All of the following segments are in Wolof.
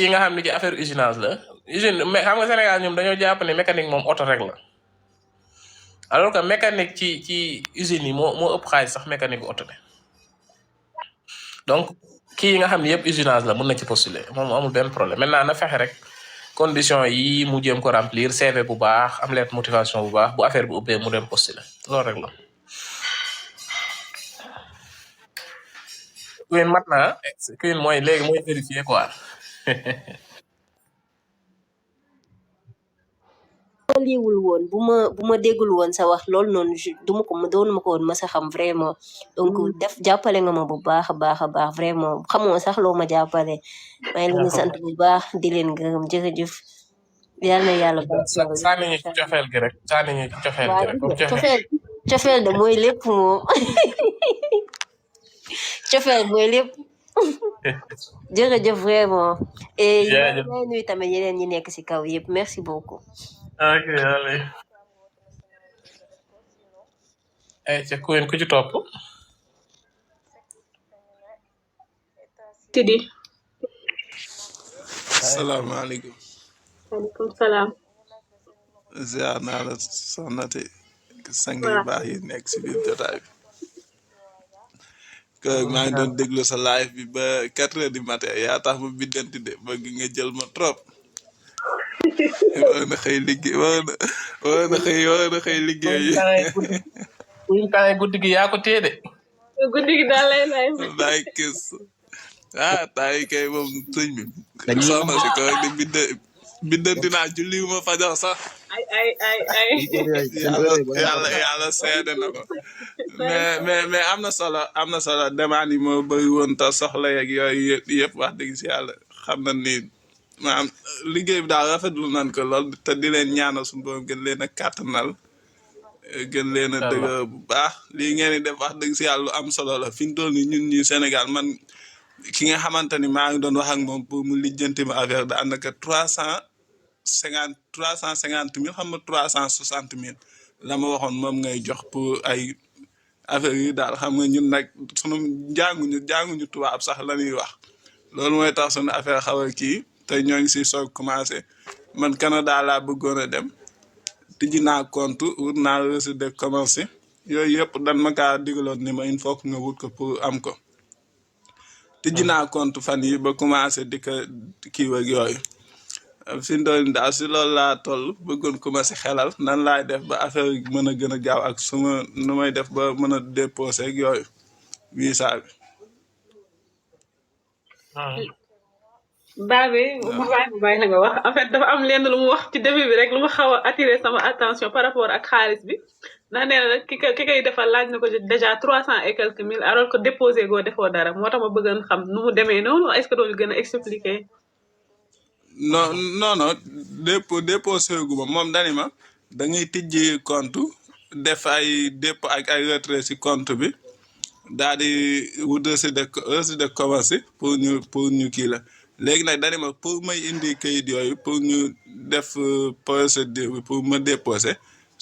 yi nga xam ne ci affaire usinage la usine mais xam nga Sénégal ñoom dañoo jàpp ne mécanique moom oto rek la alors que mécanique ci usines yi moo ëpp xaalis sax mécanique bu oto bi donc kii yi nga xam ne yëpp usinage la mun na ci postuler moom amul benn problème maintenant na fexe rek condition yi mu jéem ko remplir CV bu baax am lettre motivation bu baax bu affaire bi ubbee mu dem postuler loolu rek la. Queen mat na Queen mooy léegi mooy vérifier quoi. liiwul woon bu ma déggul woon sa wax loolu noonu doonu ma ko woon ma sa xam vraiment donc def jàppale nga ma bu baax a baax vraiment xamoo sax loo ma jàppale maa ngi leen di sant bu baax di leen gërëm jërëjëf yal na yàlla sànni ñu ci cofeel gi rek sànni ñu ci cofeel gi rek cofeel de mooy lépp moom cofeel mooy lépp jërëjëf vraiment et maa nuyu tamit yeneen ñi nekk ci kaw yëpp merci beaucoup. ok allez. ay ca Queen ku ci topp. Tidi. salaamaaleykum. waaleykum salaam. ziar naa la soxna te sang yu baax yi nekk si biir jotaay bi. maa ngi doon déglu sa live bi ba 4 heures du matin yaa tax ma biddanti de bëgg nga jël ma trop. war na xëy liggéey war na xëy liggéey. buñ tawee guddi gi yaa ko téye de. guddi gi daal lay lay. daay kës taay kay moom sëñ bi. soxna si ko di biddanti naa julli ma fajar sax. ay. yàlla seede na ko. mais am na solo demande yi moo bëri woon te soxla yeeg yooyu yëpp wax dëgg si yàlla xam na ni maanaam liggéey bi daal rafetlu nañ ko lool te di leen ñaanal suñu borom gën leen a kàttanal gën leen a dëgër bu baax lii ngeen di def wax dëgg si yàlla lu am solo la fi mu toll nii ñun ñi Sénégal man ki nga xamante ni maa ngi doon wax ak moom pour mu lijjanti ma affaire da ànd ak 350 000 xam nga 360 000 la ma waxoon moom ngay jox pour ay affaire yi daal xam nga ñun nag sunu jànguñu tubaab sax la ñuy wax loolu mooy tax sunu affaire xaw a kii te ñoo ngi si soog commencé man Canada laa bëggoon a dem tijji naa compte wut naa registre de commerce yooyu yëpp dan ma kaa digaloon ni ma il faut que nga wut ko pour am ko tijji naa compte fan yi ba commencé di ko kii ak yooyu fi mu toll daal si loolu laa toll bëggoon ku ma si xelal nan laay def ba affaire yi mën a gën a gaaw ak suma nu may def ba mën a déposé ak yooyu visa bi. Baabi bu bàyyi la nga wax en fait dafa am lenn lu mu wax ci début bi rek lu ma xaw a attiré sama attention par rapport ak xaalis bi ndax nee na ki koy defal laaj na ko déjà 300 et quelques mille alors que déposé goo defoo dara moo tax ma bëggoon xam nu mu demee noonu est-ce que doo ñu gën a expliquer. non déposé gu ma moom dani ma da ngay tijji compte def ay dépôt ak ay retrait si compte bi daal di wut registre de commerce pour ñu kii la léegi nag dani ma pour may indi kayit yooyu pour ñu def procédure bi pour ma déposer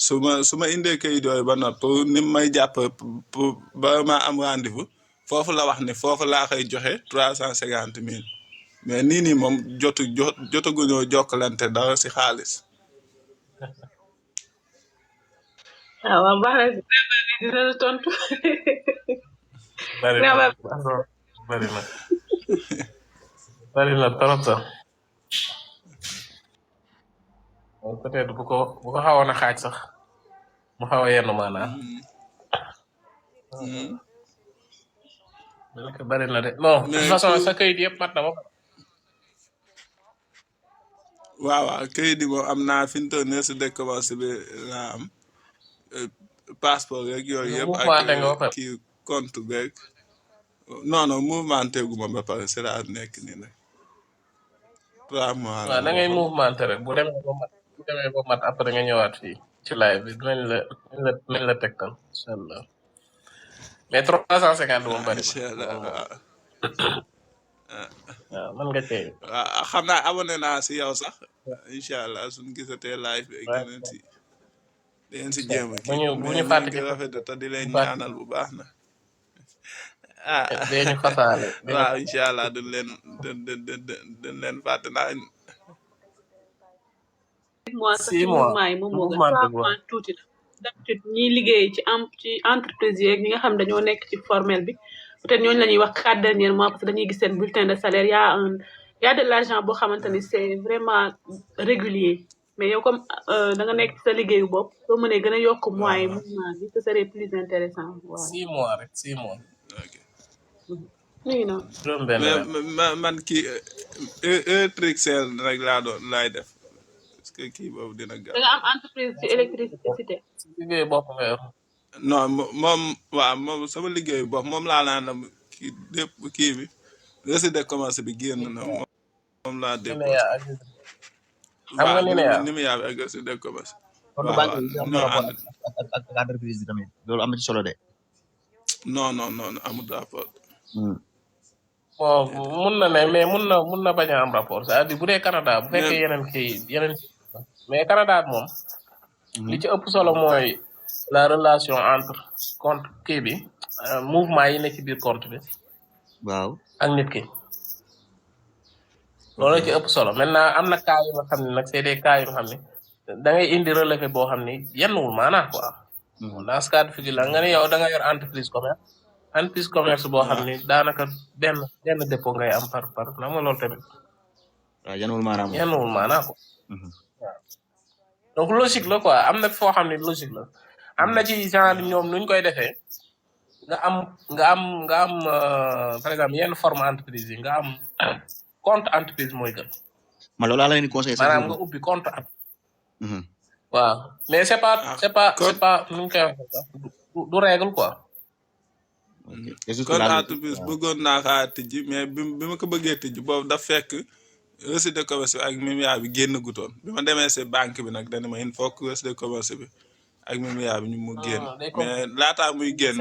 su ma indee kayit yooyu ba noppi pour ni may jàpp pour ba ma am rendez-vous foofu la wax ni foofu laa koy joxe 350 000 mais nii moom jotaguñoo jokkalante dara si xaalis. waaw baax na dina la tontu. bari na trop sax peut-être bu ko xawoon a xaaj sax mu xaw a yenn maanaam. bari na de bon de toute façon sa kayit yëpp mat na ba. waaw kayit yi moom am naa fi mu toll nii si décommerce bi laa am passeport rek yooyu yëpp ak kii compte beeg non mouvementé gu ma ba pare si laa nekk nii nag 3 mois. waaw da ngay mouvementé rek bu demee ba mat après nga ñëwaat fii ci live bi dinañ la tegtal incha allah mais 350 moom bari incha allah waaw man nga cee. waaw xam naa abonné naa si yow sax incha allah suñu gisatee live bi dinañ si jéem a kii bu ñu fàtte rafet te di leen ñaanal bu baax na ah dee ñu fasaale waaw incha allah duñ leen fàtte naa 6 mois sax ci 6 mois mouvement yi moom moo gën mouvement 3 dëgg mois tuuti na d'habitude ñiy liggéey ci entreprise yeeg ñi nga xam dañoo nekk ci formel bi peut-être ñooñu la ñuy wax 4 derniers mois parce que dañuy gis seen bulletin de salaire y a de l'argent boo xamante ni c'est vraiment régulier mais yow comme da nga nekk ci sa liggéeyu bopp soo mënee gën a yokk mois yi mouvement bi ce serait plus intéressant waaw 6 mois rek 6 mois ok oui non juróom benn mais weer man kii Trixel rek laay def parce que kii boobu dina da gaaw nga am entreprise ci électricité si liggéey bopp nga yor non moom waaw moom sama liggéeyu bopp moom laa naan kii dépp kii bi reçu de commerce bi génn na moom laa déposé Nineya ak xam nga waaw Nineya ni mu yaa ak reçu de commerce compte waaw banque waaw yi am ñoo rapport ànd ak entreprise yi tamit loolu am na ci solo de. non amul rapport bon mun na ne mais mun na bañ a am rapport c'est-à-dire bu dee Canada bu fekkee yeneen mais Canada moom li ci ëpp solo mooy la relation entre compte kii bi mouvement yi ne ci biir compte bi waaw ak nit ki loolu ci ëpp solo maintenant am na cas yu nga xam ne nag c'est des cas yu nga xam ne da ngay indi relevé boo xam ni yennuwul maanaa quoi dans ce cas de figure la nga ne yow da nga yor entreprise commerce boo xam ni daanaka benn dépôt ngay am par na ma loolu tamit waaw yanwul maanaam yennuwul maanaa quoi waaw donc logique la quoi am na foo xam ne logique la am na ci genre ñoom nuñ koy defee nga am par exemple yenn forme entreprise yi nga am compte entreprise mooy gën ma loolu laa leen di conseillé maanaam nga ubbi compte waaw mais c'est pas nuñ koy waxee sax du règle quoi kon entreprise bëggoon naa kaa tijji mais bi ma ko bëggee tijji boobu daf fekk reçu de commerce bi ak mimia bi génn gutoon bi ma demee si banque bi nag dana ma il faut que reçu de commerce bi ak mimia bi ñu mu génn mais laataa muy génn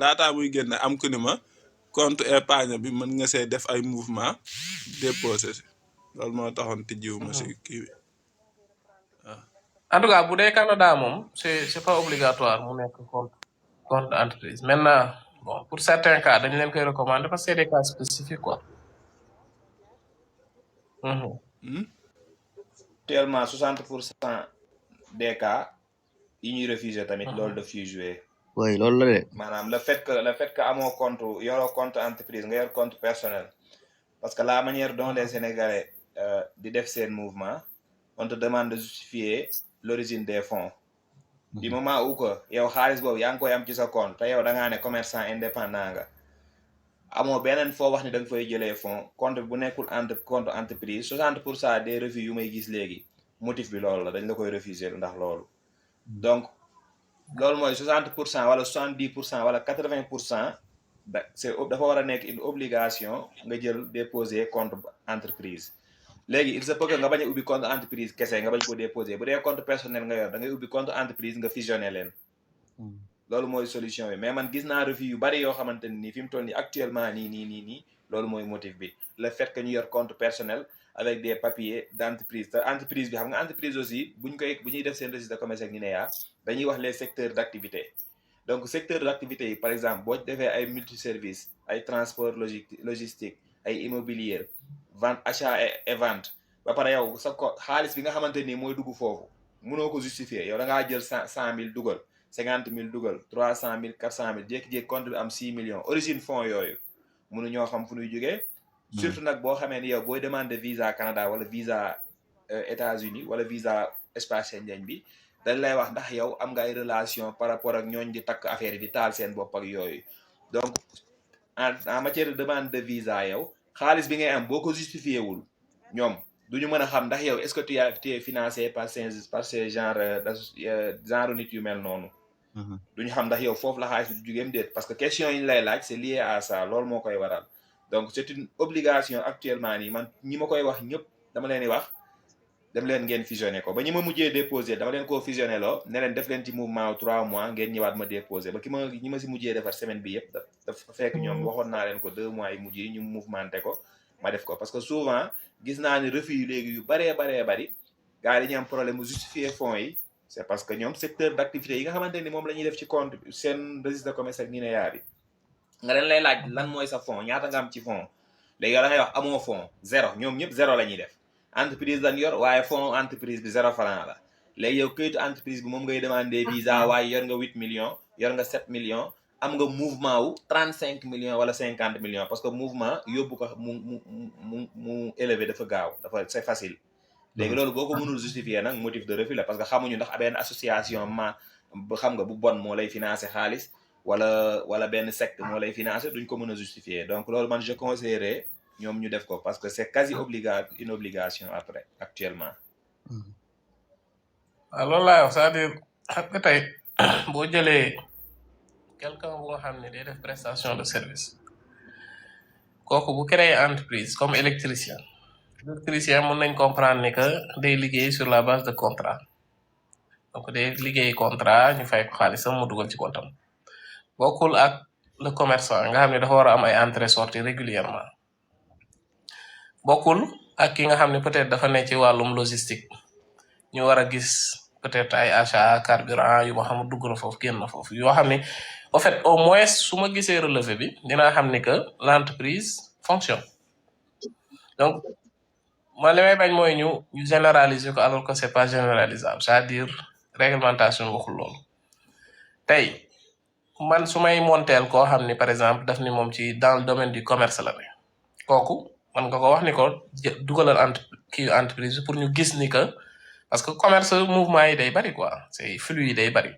laataa muy génn am ku ni ma compte épargne bi mën nga see def ay mouvement déposé si loolu moo taxoon tijjiwuma si kii bi waaw en tout cas bu dee Canada moom c'est pas obligatoire mu nekk compte entreprise maintenant bon pour certains cas dañ leen koy recommander parce que c'est des cas spécifiques quoi actuellement 60% des cas yi ñuy refuser tamit loolu daf ciy jouer oui loolu la de maanaam le fait que amoo compte yoroo compte entreprise nga yor compte personnel parce que la manière dont les Sénégalais di def seen mouvement on te demande de justifier l'origine des fonds du moment où que yow xaalis boobu yaa ngi koy am ci sa compte te yow da ngaa ne commerçant indépendant nga amoo beneen foo wax ni da nga fay jëlee fonds compte bu nekkul compte entreprise 60% des refus yu may gis léegi motif bi loolu la dañ la koy refuser ndax loolu donc loolu mooy 60% wala 70% wala 80% dafa war a nekk une obligation nga jël déposer compte entreprise léegi il se peut que nga bañ a ubbi compte entreprise kese nga bañ ko déposer bu dee compte personnel nga yor da ngay ubbi compte entreprise nga fusionner leen loolu mooy solution bi mais man gis naa refus yu bari yoo xamante ne nii fi mu toll nii actuellement nii loolu mooy motif bi le fait que ñu yor compte personnel avec des papiers d'entreprise te entreprise bi xam nga entreprise aussi bu ñuy def seen registre de commerce ak NINEA dañuy wax les secteurs d'activité donc secteur d'activité yi par exemple boo defee ay multiservices ay transport logistique ay immobilier vente achat et vente ba pare yow sa xaalis bi nga xamante nii mooy dugg foofu mënoo ko justifier yow da ngaa jël 100 000 dugal 50 000 dugal 300 000 400 000 jékki-jékki compte bi am 6 millions origine fonds yooyu mënu ñoo xam fu ñuy jógee surtout nag boo xamee ni yow booy demande visa Canada wala visa États-Unis wala visa espace Schengen bi dañ lay wax ndax yow am nga ay relation par rapport ak ñooñ di takk affaire yi di taal seen bopp ak yooyu donc en matière de demande de visa yow xaalis bi ngay am boo ko justifié wul ñoom duñu mën a xam ndax yow est-ce que tu es financé par ces genre nit yu mel noonu duñu xam ndax yow foofu la xaalis bi du jugeem déet parce que question yi ñu lay laaj c'est lié à ça loolu moo koy waral donc c'est une obligation actuellement nii man ñi ma koy wax ñëpp dama leen di wax dem leen ngeen fusionné ko ba ñi ma mujjee déposé dama leen koo fusionné loo ne leen def leen ci mouvement 3 mois ngeen ñëwaat ma déposé ba ñi ma si mujjee defar semaine bi yëpp dafa fekk ñoom waxoon naa leen ko 2 mois yi mujj yi ñu mouvementé ko ma def ko parce que souvent gis naa ni refus yu léegi yu bari gars yi dañuy am problème mu justifier fonds yi c'est parce que ñoom secteur d'activité yi nga xamante ni moom la ñuy def ci compte seen registre de commerce ak NINEA bi nga leen lay laaj lan mooy sa fonds ñaata nga am ci fonds léegi yow da ngay wax amoo fonds zéro ñoom ñëpp zéro la ñuy def entreprise lañ yor waaye fonds entreprise bi 0 franc la léegi yow këyitu entreprise bi moom ngay demander visa waaye yor nga 8 millions yor nga 7 millions am nga mouvement wu 35 millions wala 50 millions parce que mouvement yóbbu ko mu élevé dafa gaaw dafa c'est facile léegi loolu boo ko mënul justifier nag motif de refus la parce que xamuñu ndax benn association xam nga bu bon moo lay financer xaalis wala benn secte moo lay financer duñ ko mën a justifier donc loolu man je conseillerais ñoom ñu def ko parce que c'est quasi une obligation après actuellement. waaw loolu laay wax c'est-à-dire xam nga tey boo jëlee quelqu'un bu nga xam ne day def prestation de service kooku bu créer entreprise comme électricien mën nañ comprendre ni que day liggéey sur la base de contrat donc day liggéey contrat ñu fay ko xaalisam mu dugal ci comptam bokkul ak le commerçant nga xam ne dafa war a am ay entrée sortie régulièrement bokkul ak ki nga xam ne peut-être dafa ne ci wàllum logistique ñu war a gis peut-être ay achat carburant yu ma xam dugg na foofu génn na foofu yoo xam ne en fait au moins su ma gisee relevé bi dinaa xam ni que l'entreprise fonctionne donc man li may bañ mooy ñu généraliser ko alors que c'est pas généralisable c'est-à-dire réglementation waxul loolu tey man su may monteel koo xam ni par exemple daf ni moom ci dans le domaine du commerce la ne kooku man nga ko wax ni ko dugalal entreprise pour ñu gis ni que parce que commerce mouvement yi day bari quoi c'est flux yi day bari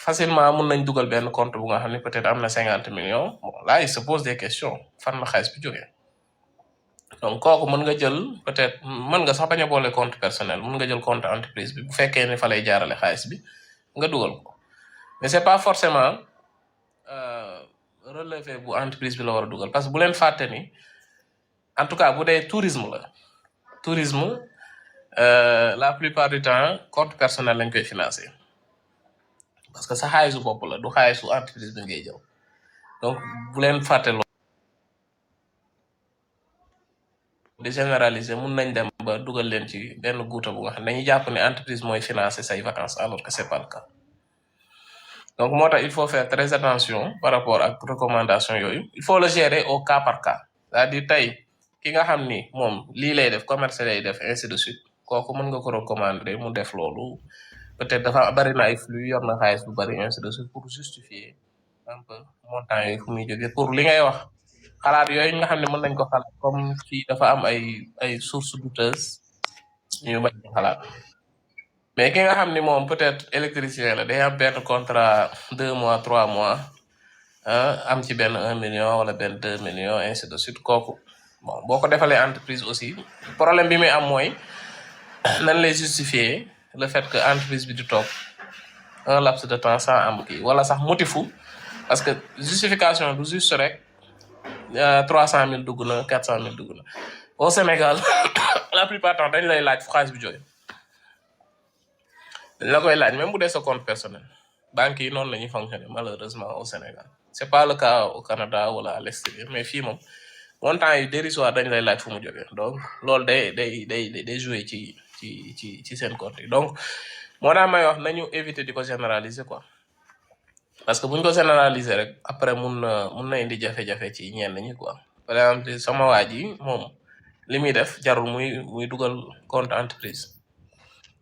facilement mun nañ dugal benn compte bu nga xam ne peut-être am na 50 millions bon là il se pose des questions fan la xaalis bi jógee donc kooku mën nga jël peut-être mën nga sax bañ a boole compte personnel mën nga jël compte entreprise bi bu fekkee ne fa lay jaarale xaalis bi nga dugal ko mais c'est pas forcément relevé bu entreprise bi la war a dugal parce que bu leen fàtte ni en tout cas bu dee tourisme la plupart du temps compte personnel lañ koy financer parce que sa xaalisu bopp la du xaalisu entreprise bi ngay jël donc bu leen fàtte loolu di généraliser mun nañ dem ba dugal leen ci benn guuta bu nga xam ne dañuy jàpp ne entreprise mooy financer say vacances alors que c'est pas le cas donc moo tax il faut faire très attention par rapport ak recommandation yooyu il faut le gérer au cas par cas c'est-à-dire tey ki nga xam ni moom lii lay def commerce lay def ainsi de suite kooku mën nga ko recommander mu def loolu peut-être dafa bari na ay flux yor na xaalis bu bari ainsi de suite pour justifier un peu montant yooyu fu muy jógee pour li ngay wax xalaat yooyu nga xam ne mën nañ ko xalaat comme ci dafa am ay sources douteuses ñu bañ ko xalaat mais ki nga xam ni moom peut-être électricien la day am benn contrat 2 mois 3 mois am ci benn 1 million wala benn 2 millions ainsi de suite kooku bon boo ko defalee entreprise aussi problème bi muy am mooy nan lay justifier le fait que entreprise bi di toog un laps de temps sans am kii wala sax motifu parce que justification du juste rek 300 000 dugg na 400 000 dugg na au Sénégal la plupart temps dañ lay laaj fu xaalis bi jógee dañ la koy laaj même bu dee sa compte personnel banques yi noonu la ñuy fonctionner malheureusement au Sénégal c'est pas le cas au Canada wala à l'extérieur mais fii moom montant yi dérisoire dañ lay laaj fu mu jógee donc loolu day jouer ci seen compte yi donc moo tax may wax nañu éviter di ko généraliser quoi parce que buñ ko généraliser rek après mun na indi jafe-jafe ci ñenn ñi quoi par exemple sama waa ji moom li muy def jarul muy dugal compte entreprise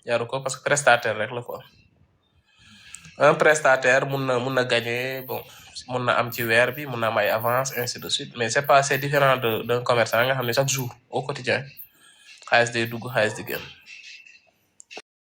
jaru ko parce que prestataire rek la quoi un prestataire mun na gagner bon mun na am ci weer bi mun na am ay avance ainsi de suite mais c'est différent d'un commerçant nga xam ne chaque jour au quotidien xaalis day dugg xaalis di génn